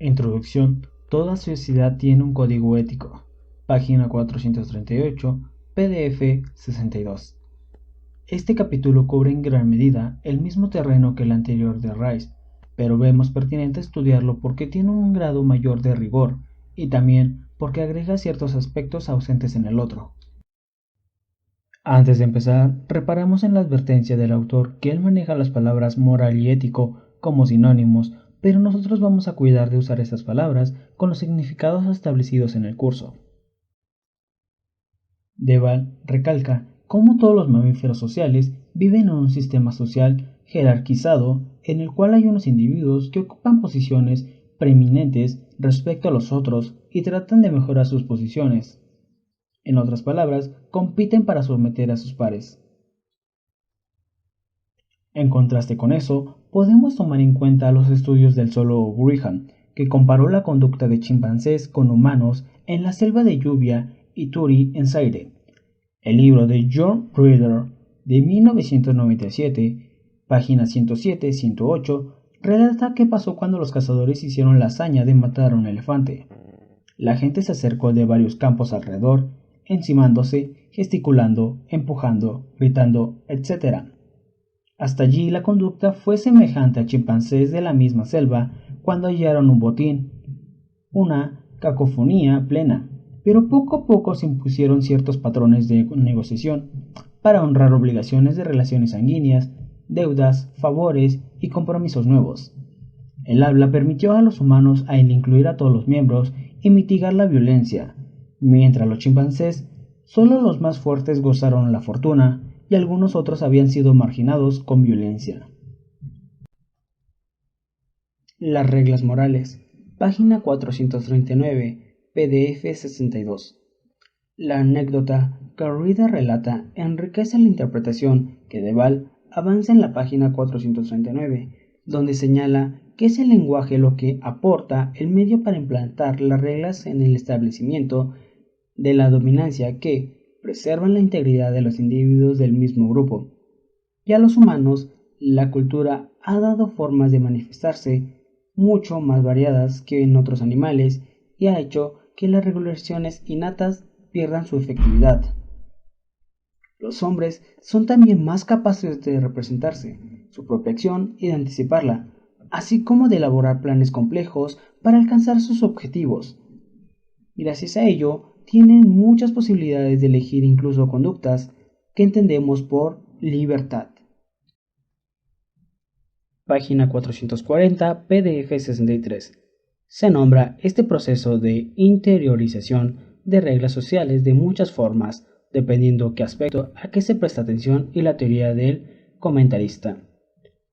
Introducción. Toda sociedad tiene un código ético. Página 438, PDF 62. Este capítulo cubre en gran medida el mismo terreno que el anterior de Rice, pero vemos pertinente estudiarlo porque tiene un grado mayor de rigor y también porque agrega ciertos aspectos ausentes en el otro. Antes de empezar, reparamos en la advertencia del autor que él maneja las palabras moral y ético como sinónimos, pero nosotros vamos a cuidar de usar estas palabras con los significados establecidos en el curso. Deval recalca cómo todos los mamíferos sociales viven en un sistema social jerarquizado en el cual hay unos individuos que ocupan posiciones preeminentes respecto a los otros y tratan de mejorar sus posiciones. En otras palabras, compiten para someter a sus pares. En contraste con eso, podemos tomar en cuenta los estudios del zoólogo Graham, que comparó la conducta de chimpancés con humanos en la selva de lluvia Ituri en Zaire. El libro de John Reader de 1997, páginas 107-108, relata qué pasó cuando los cazadores hicieron la hazaña de matar a un elefante. La gente se acercó de varios campos alrededor, encimándose, gesticulando, empujando, gritando, etc. Hasta allí la conducta fue semejante a chimpancés de la misma selva cuando hallaron un botín, una cacofonía plena, pero poco a poco se impusieron ciertos patrones de negociación para honrar obligaciones de relaciones sanguíneas, deudas, favores y compromisos nuevos. El habla permitió a los humanos a incluir a todos los miembros y mitigar la violencia, mientras los chimpancés, solo los más fuertes gozaron la fortuna y algunos otros habían sido marginados con violencia. Las reglas morales. Página 439, PDF 62. La anécdota que Reader relata enriquece la interpretación que Deval avanza en la página 439, donde señala que es el lenguaje lo que aporta el medio para implantar las reglas en el establecimiento de la dominancia que preservan la integridad de los individuos del mismo grupo. Y a los humanos, la cultura ha dado formas de manifestarse mucho más variadas que en otros animales y ha hecho que las regulaciones innatas pierdan su efectividad. Los hombres son también más capaces de representarse su propia acción y de anticiparla, así como de elaborar planes complejos para alcanzar sus objetivos. Gracias a ello, tienen muchas posibilidades de elegir incluso conductas que entendemos por libertad. Página 440, PDF 63. Se nombra este proceso de interiorización de reglas sociales de muchas formas, dependiendo qué aspecto a qué se presta atención y la teoría del comentarista.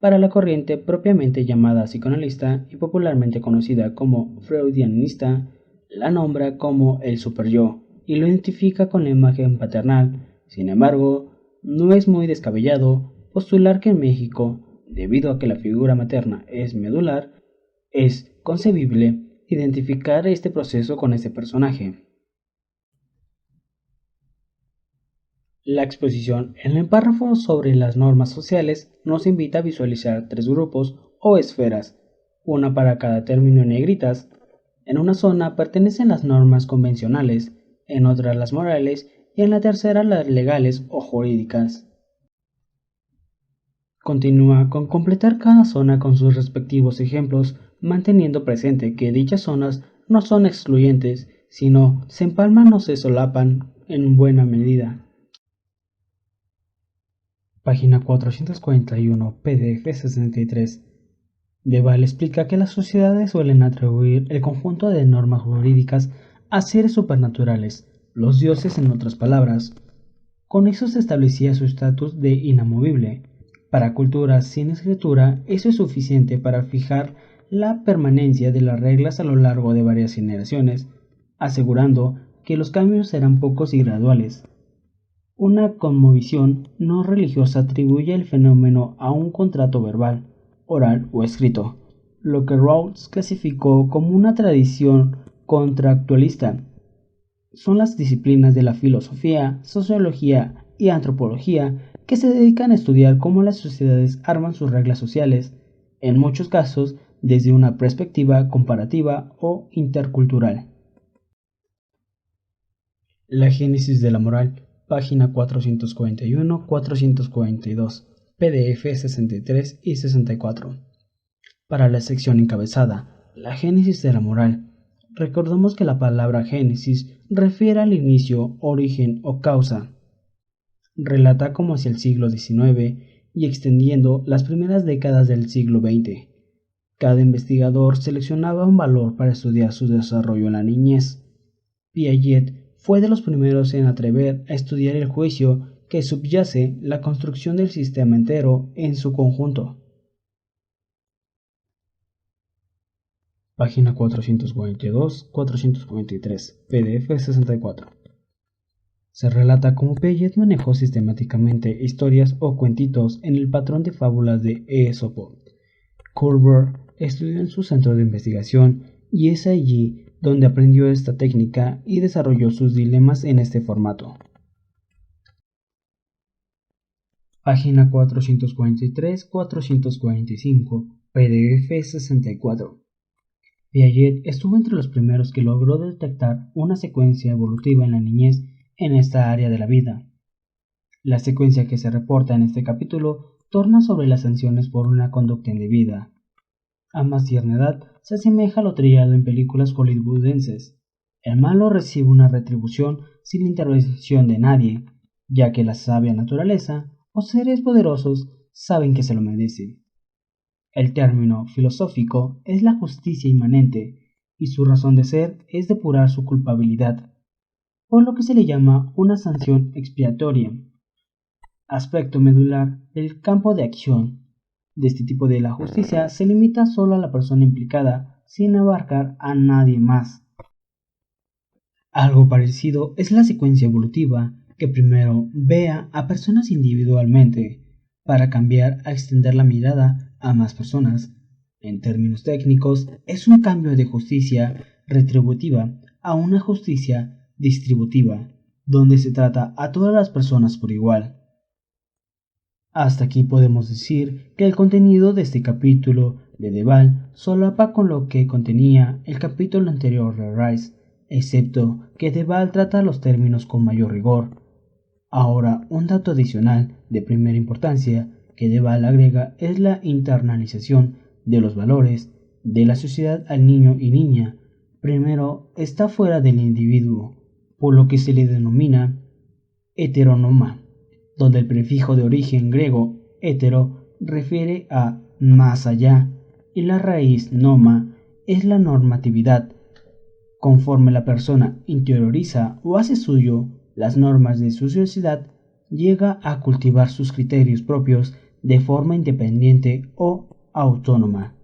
Para la corriente propiamente llamada psicoanalista y popularmente conocida como freudianista, la nombra como el superyo y lo identifica con la imagen paternal. Sin embargo, no es muy descabellado postular que en México, debido a que la figura materna es medular, es concebible identificar este proceso con este personaje. La exposición en el párrafo sobre las normas sociales nos invita a visualizar tres grupos o esferas, una para cada término en negritas. En una zona pertenecen las normas convencionales, en otra las morales y en la tercera las legales o jurídicas. Continúa con completar cada zona con sus respectivos ejemplos, manteniendo presente que dichas zonas no son excluyentes, sino se empalman o se solapan en buena medida. Página 441, PDF 63. Deval explica que las sociedades suelen atribuir el conjunto de normas jurídicas a seres supernaturales, los dioses en otras palabras. Con eso se establecía su estatus de inamovible. Para culturas sin escritura, eso es suficiente para fijar la permanencia de las reglas a lo largo de varias generaciones, asegurando que los cambios serán pocos y graduales. Una cosmovisión no religiosa atribuye el fenómeno a un contrato verbal, oral o escrito, lo que Rawls clasificó como una tradición contractualista. Son las disciplinas de la filosofía, sociología y antropología que se dedican a estudiar cómo las sociedades arman sus reglas sociales, en muchos casos desde una perspectiva comparativa o intercultural. La génesis de la moral, página 441-442, PDF 63 y 64. Para la sección encabezada, la génesis de la moral, recordemos que la palabra génesis refiere al inicio, origen o causa. Relata como hacia el siglo XIX y extendiendo las primeras décadas del siglo XX. Cada investigador seleccionaba un valor para estudiar su desarrollo en la niñez. Piaget fue de los primeros en atrever a estudiar el juicio que subyace la construcción del sistema entero en su conjunto. Página 442-443, PDF 64. Se relata cómo Piaget manejó sistemáticamente historias o cuentitos en el patrón de fábulas de Esopo. Culver estudió en su centro de investigación y es allí donde aprendió esta técnica y desarrolló sus dilemas en este formato. Página 443-445, PDF 64. Piaget estuvo entre los primeros que logró detectar una secuencia evolutiva en la niñez en esta área de la vida. La secuencia que se reporta en este capítulo torna sobre las sanciones por una conducta indebida. A más tierna edad se asemeja a lo trillado en películas hollywoodenses. El malo recibe una retribución sin intervención de nadie, ya que la sabia naturaleza o seres poderosos saben que se lo merecen. El término filosófico es la justicia inmanente, y su razón de ser es depurar su culpabilidad, por lo que se le llama una sanción expiatoria. Aspecto medular del campo de acción de este tipo de la justicia se limita solo a la persona implicada, sin abarcar a nadie más. Algo parecido es la secuencia evolutiva, que primero vea a personas individualmente, para cambiar a extender la mirada a más personas. En términos técnicos, es un cambio de justicia retributiva a una justicia distributiva, donde se trata a todas las personas por igual. Hasta aquí podemos decir que el contenido de este capítulo de Deval solapa con lo que contenía el capítulo anterior de Rice, excepto que Deval trata los términos con mayor rigor. Ahora, un dato adicional de primera importancia que Deval agrega es la internalización de los valores de la sociedad al niño y niña. Primero, está fuera del individuo, por lo que se le denomina heteronoma, donde el prefijo de origen griego hetero refiere a más allá y la raíz noma es la normatividad. Conforme la persona interioriza o hace suyo las normas de su sociedad, llega a cultivar sus criterios propios de forma independiente o autónoma.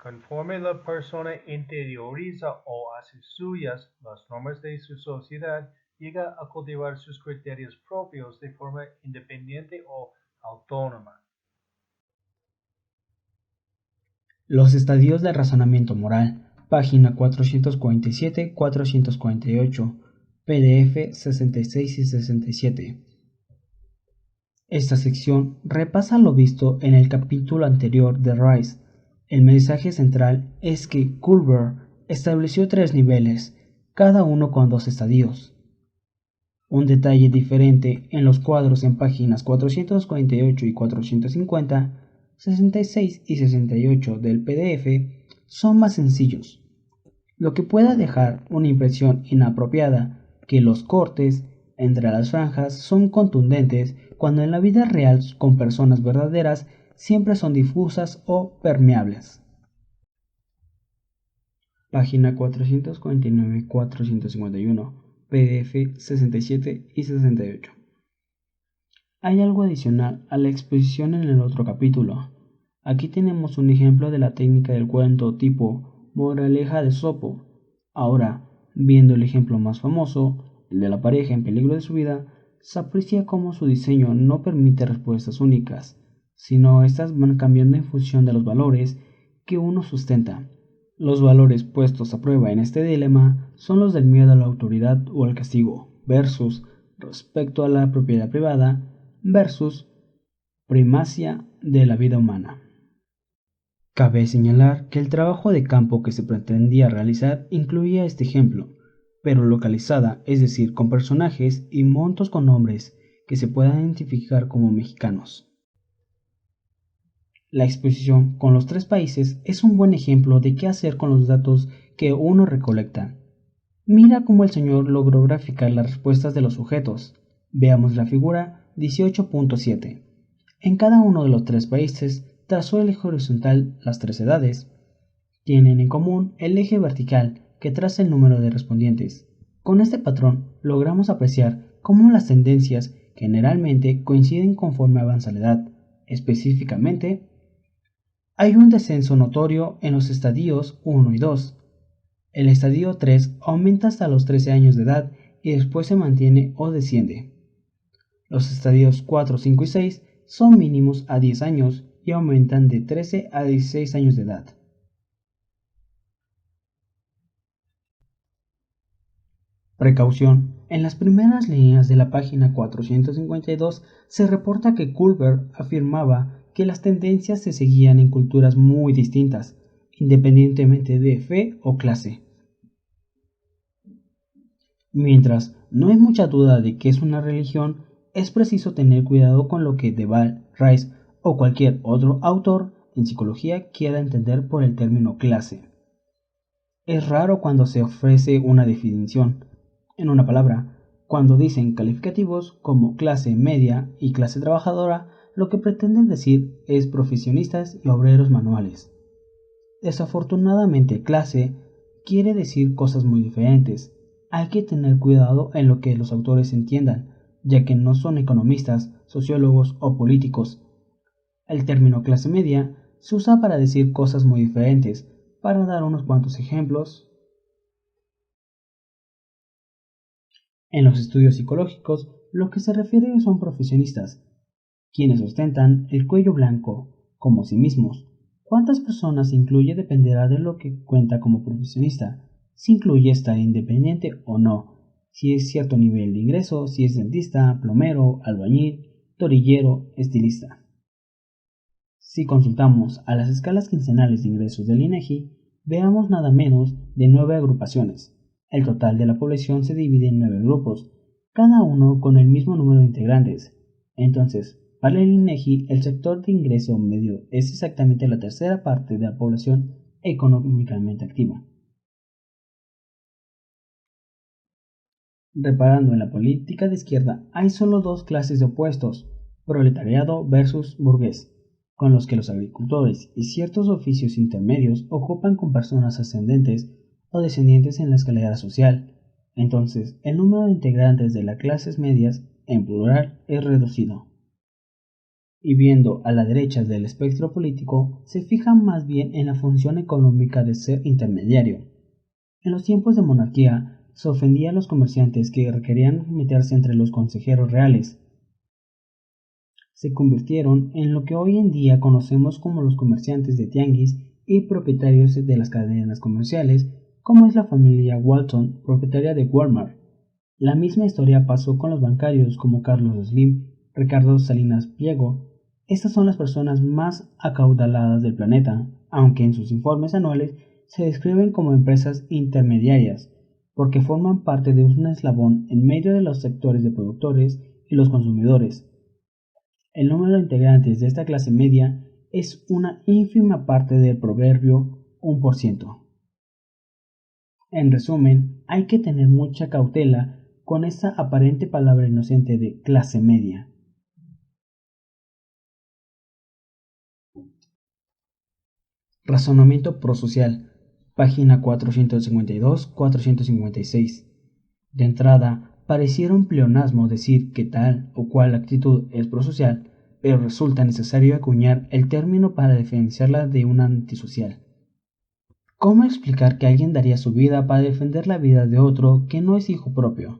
Conforme la persona interioriza o hace suyas las normas de su sociedad, llega a cultivar sus criterios propios de forma independiente o autónoma. Los estadios del razonamiento moral, página 447-448, PDF 66 y 67. Esta sección repasa lo visto en el capítulo anterior de Rice. El mensaje central es que Culver estableció 3 niveles, cada uno con 2 estadios. Un detalle diferente en los cuadros en páginas 448 y 450, 66 y 68 del PDF son más sencillos, lo que pueda dejar una impresión inapropiada que los cortes entre las franjas son contundentes cuando en la vida real con personas verdaderas siempre son difusas o permeables. Página 449-451, PDF 67 y 68. Hay algo adicional a la exposición en el otro capítulo. Aquí tenemos un ejemplo de la técnica del cuento tipo moraleja de Esopo. Ahora, viendo el ejemplo más famoso, el de la pareja en peligro de su vida, se aprecia cómo su diseño no permite respuestas únicas, sino estas van cambiando en función de los valores que uno sustenta. Los valores puestos a prueba en este dilema son los del miedo a la autoridad o al castigo, versus respecto a la propiedad privada, versus primacia de la vida humana. Cabe señalar que el trabajo de campo que se pretendía realizar incluía este ejemplo, pero localizada, es decir, con personajes y montos con nombres que se puedan identificar como mexicanos. La exposición con los tres países es un buen ejemplo de qué hacer con los datos que uno recolecta. Mira cómo el señor logró graficar las respuestas de los sujetos. Veamos la figura 18.7. En cada uno de los tres países trazó el eje horizontal las tres edades. Tienen en común el eje vertical que traza el número de respondientes. Con este patrón logramos apreciar cómo las tendencias generalmente coinciden conforme avanza la edad. Específicamente, hay un descenso notorio en los estadios 1 y 2. El estadio 3 aumenta hasta los 13 años de edad y después se mantiene o desciende. Los estadios 4, 5 y 6 son mínimos a 10 años y aumentan de 13 a 16 años de edad. Precaución. En las primeras líneas de la página 452 se reporta que Culver afirmaba que las tendencias se seguían en culturas muy distintas, independientemente de fe o clase. Mientras no hay mucha duda de que es una religión, es preciso tener cuidado con lo que Deval, Rice o cualquier otro autor en psicología quiera entender por el término clase. Es raro cuando se ofrece una definición, en una palabra, cuando dicen calificativos como clase media y clase trabajadora, lo que pretenden decir es profesionistas y obreros manuales. Desafortunadamente, clase quiere decir cosas muy diferentes. Hay que tener cuidado en lo que los autores entiendan, ya que no son economistas, sociólogos o políticos. El término clase media se usa para decir cosas muy diferentes. Para dar unos cuantos ejemplos, en los estudios psicológicos, lo que se refiere son profesionistas, quienes ostentan el cuello blanco como sí mismos. ¿Cuántas personas se incluye dependerá de lo que cuenta como profesionista? Si incluye estar independiente o no, si es cierto nivel de ingreso, si es dentista, plomero, albañil, torillero, estilista. Si consultamos a las escalas quincenales de ingresos del INEGI, veamos nada menos de 9 agrupaciones. El total de la población se divide en 9 grupos, cada uno con el mismo número de integrantes. Entonces, para el INEGI, el sector de ingreso medio es exactamente la tercera parte de la población económicamente activa. Reparando en la política de izquierda, hay solo dos clases de opuestos, proletariado versus burgués, con los que los agricultores y ciertos oficios intermedios ocupan con personas ascendentes o descendientes en la escalera social. Entonces, el número de integrantes de las clases medias, en plural, es reducido. Y viendo a la derecha del espectro político, se fija más bien en la función económica de ser intermediario. En los tiempos de monarquía, se ofendía a los comerciantes que requerían meterse entre los consejeros reales. Se convirtieron en lo que hoy en día conocemos como los comerciantes de tianguis y propietarios de las cadenas comerciales, como es la familia Walton, propietaria de Walmart. La misma historia pasó con los bancarios como Carlos Slim, Ricardo Salinas Pliego. Estas son las personas más acaudaladas del planeta, aunque en sus informes anuales se describen como empresas intermediarias, porque forman parte de un eslabón en medio de los sectores de productores y los consumidores. El número de integrantes de esta clase media es una ínfima parte del proverbio 1%. En resumen, hay que tener mucha cautela con esta aparente palabra inocente de clase media. Razonamiento prosocial, página 452-456. De entrada, pareciera un pleonasmo decir que tal o cual actitud es prosocial, pero resulta necesario acuñar el término para diferenciarla de una antisocial. ¿Cómo explicar que alguien daría su vida para defender la vida de otro que no es hijo propio?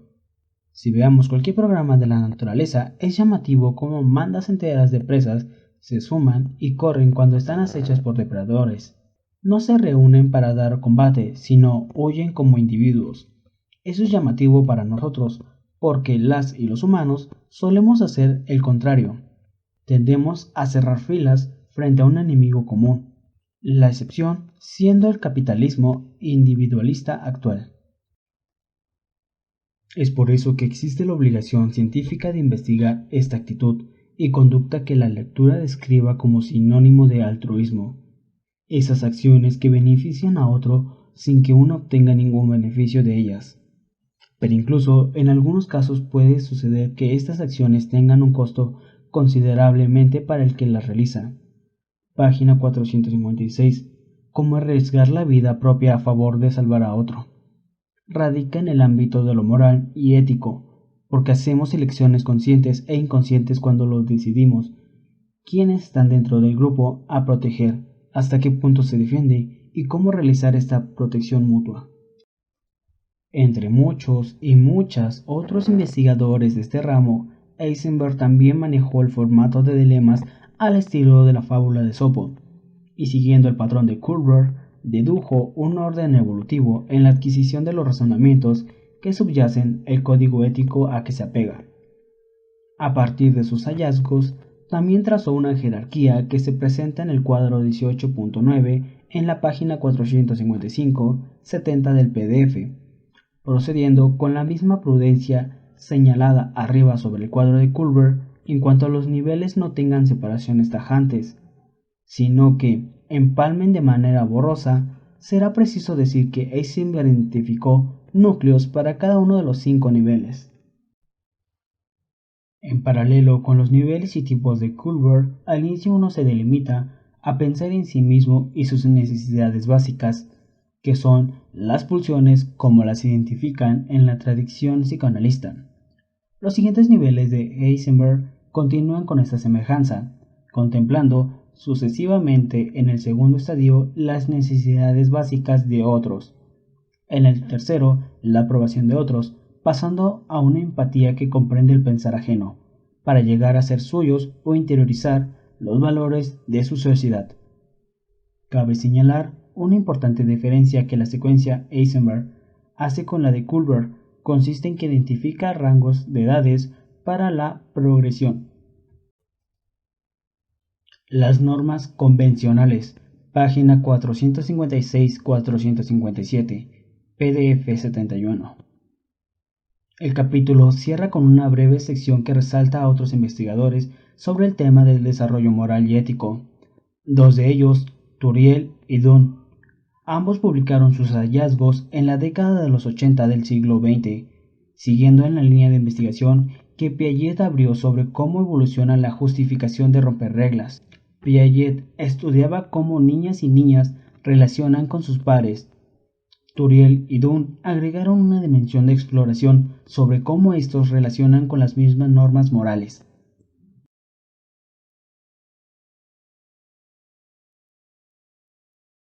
Si veamos cualquier programa de la naturaleza, es llamativo cómo mandas enteras de presas se suman y corren cuando están acechas por depredadores. No se reúnen para dar combate, sino huyen como individuos. Eso es llamativo para nosotros, porque las y los humanos solemos hacer el contrario. Tendemos a cerrar filas frente a un enemigo común. la excepción siendo el capitalismo individualista actual. Es por eso que existe la obligación científica de investigar esta actitud y conducta que la lectura describa como sinónimo de altruismo, esas acciones que benefician a otro sin que uno obtenga ningún beneficio de ellas. Pero incluso en algunos casos puede suceder que estas acciones tengan un costo considerablemente para el que las realiza. Página 456. Como arriesgar la vida propia a favor de salvar a otro. Radica en el ámbito de lo moral y ético, porque hacemos elecciones conscientes e inconscientes cuando lo decidimos. ¿Quiénes están dentro del grupo a proteger? ¿Hasta qué punto se defiende? ¿Y cómo realizar esta protección mutua? Entre muchos y muchas otros investigadores de este ramo, Heisenberg también manejó el formato de dilemas al estilo de la fábula de Esopo, y siguiendo el patrón de Kurzweil, dedujo un orden evolutivo en la adquisición de los razonamientos que subyacen el código ético a que se apega. A partir de sus hallazgos, también trazó una jerarquía que se presenta en el cuadro 18.9 en la página 455-70 del PDF, procediendo con la misma prudencia señalada arriba sobre el cuadro de Kurzweil en cuanto a los niveles no tengan separaciones tajantes, sino que empalmen de manera borrosa. Será preciso decir que Heisenberg identificó núcleos para cada uno de los 5 niveles. En paralelo con los niveles y tipos de Kurzweil, al inicio uno se delimita a pensar en sí mismo y sus necesidades básicas, que son las pulsiones como las identifican en la tradición psicoanalista. Los siguientes niveles de Heisenberg continúan con esta semejanza, contemplando sucesivamente en el segundo estadio las necesidades básicas de otros, en el tercero la aprobación de otros, pasando a una empatía que comprende el pensar ajeno, para llegar a ser suyos o interiorizar los valores de su sociedad. Cabe señalar una importante diferencia que la secuencia Heisenberg hace con la de Kurzweil consiste en que identifica rangos de edades para la progresión. Las normas convencionales, página 456-457, PDF 71. El capítulo cierra con una breve sección que resalta a otros investigadores sobre el tema del desarrollo moral y ético. Dos de ellos, Turiel y Dunn, ambos publicaron sus hallazgos en la década de los 80 del siglo XX, siguiendo en la línea de investigación que Piaget abrió sobre cómo evoluciona la justificación de romper reglas. Piaget estudiaba cómo niñas y niñas relacionan con sus pares. Turiel y Dunn agregaron una dimensión de exploración sobre cómo estos relacionan con las mismas normas morales.